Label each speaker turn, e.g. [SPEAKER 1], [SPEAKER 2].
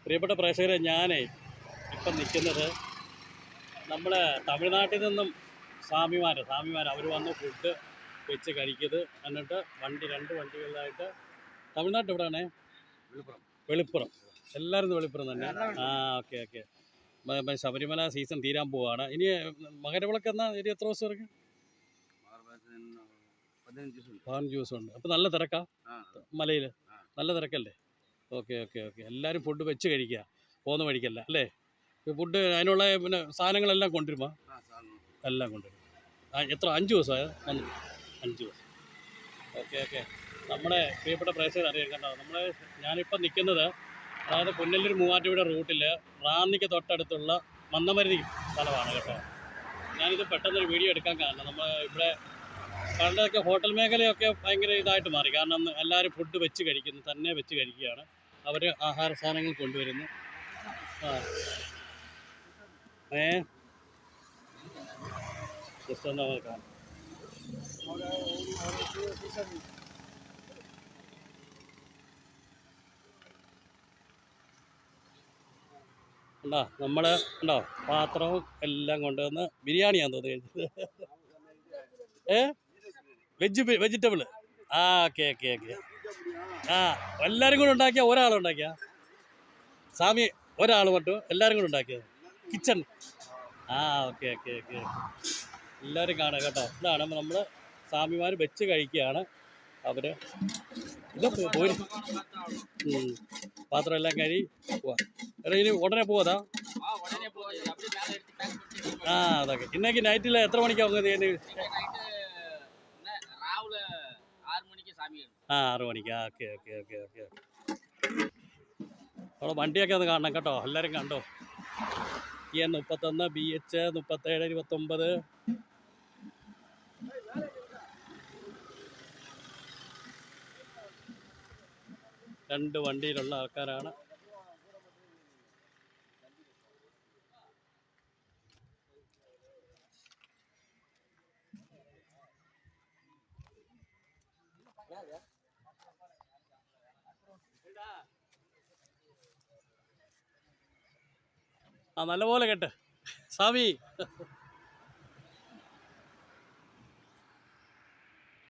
[SPEAKER 1] പ്രിയപ്പെട്ട പ്രേക്ഷകരെ, ഞാനേ ഇപ്പം നിൽക്കുന്നത് നമ്മളെ തമിഴ്നാട്ടിൽ നിന്നും സ്വാമിമാർ അവർ വന്ന് ഫുഡ് വെച്ച് കഴിക്കുന്നത്. എന്നിട്ട് രണ്ട് വണ്ടികളിലായിട്ട് തമിഴ്നാട്ടിൽ എവിടെയാണേ? വെളിപ്പുറം. എല്ലാവരും വെളിപ്പുറം തന്നെ. Okay okay. ശബരിമല സീസൺ തീരാൻ പോവാണ്. ഇനി മകരവിളക്ക് എന്നാ? ഇനി എത്ര ദിവസം ഇറങ്ങി? 15 ദിവസമുണ്ട്. അപ്പം നല്ല തിരക്കാ മലയിൽ? നല്ല തിരക്കല്ലേ? Okay okay okay. എല്ലാവരും ഫുഡ് വെച്ച് കഴിക്കുക, പോകുന്ന വഴിക്കല്ല അല്ലേ? ഫുഡ് അതിനുള്ള പിന്നെ സാധനങ്ങളെല്ലാം കൊണ്ടുവരുമോ? എല്ലാം കൊണ്ടുവരും. എത്ര 5 ദിവസമായോ? 5 ദിവസം. Okay okay. നമ്മുടെ പ്രിയപ്പെട്ട പ്രേക്ഷകർ അറിയാം കേട്ടോ, ഞാനിപ്പം നിൽക്കുന്നത് അതായത് പുനലൂർ മൂവാറ്റുപുഴ റൂട്ടിൽ റാന്നിക്ക് തൊട്ടടുത്തുള്ള മന്നമരുതി സ്ഥലമാണ് കേട്ടോ. ഞാനിത് പെട്ടെന്നൊരു വീഡിയോ എടുക്കാൻ കാരണം നമ്മൾ ഇവിടെ പണ്ടൊക്കെ ഹോട്ടൽ മേഖലയൊക്കെ ഭയങ്കര ഇതായിട്ട് മാറി. കാരണം എല്ലാവരും ഫുഡ് വെച്ച് കഴിക്കുന്നു, തന്നെ വെച്ച് കഴിക്കുകയാണ്. അവർ ആഹാര സാധനങ്ങൾ കൊണ്ടുവരുന്നു. ജസ്റ്റ് ഒന്ന് നോക്കാം. ഉണ്ടോ നമ്മൾ ഉണ്ടോ പാത്രവും എല്ലാം കൊണ്ടുവന്ന് ബിരിയാണിയാന്ന് തോന്നുന്നു കഴിച്ചത്. വെജിറ്റബിൾ. Okay okay okay. എല്ലാവരും കൂടെ ഉണ്ടാക്കിയ? ഒരാളുണ്ടാക്കിയ സ്വാമി? ഒരാൾ മറ്റും എല്ലാവരും കൂടെ ഉണ്ടാക്കിയത് കിച്ചൺ? Okay okay okay. എല്ലാവരും കാണാം കേട്ടോ. ഇതാണ് നമ്മൾ സ്വാമിമാർ വെച്ച് കഴിക്കുകയാണ്. അവർ പോയി പാത്രം എല്ലാം കഴി പോവാ. ഇനി ഉടനെ പോവാതാ? അതൊക്കെ. ഇന്നേക്ക് നൈറ്റിൽ എത്ര മണിക്കാണ് ചെയ്യുന്നത്? 6 മണിക്ക്. Okay okay okay okay. അവിടെ വണ്ടിയൊക്കെ ഒന്ന് കാണണം കേട്ടോ. എല്ലാവരും കണ്ടോ? EN 31, BH 37, 29. രണ്ട് വണ്ടിയിലുള്ള ആൾക്കാരാണ്. നല്ലപോലെ കേട്ട് സ്വാമി.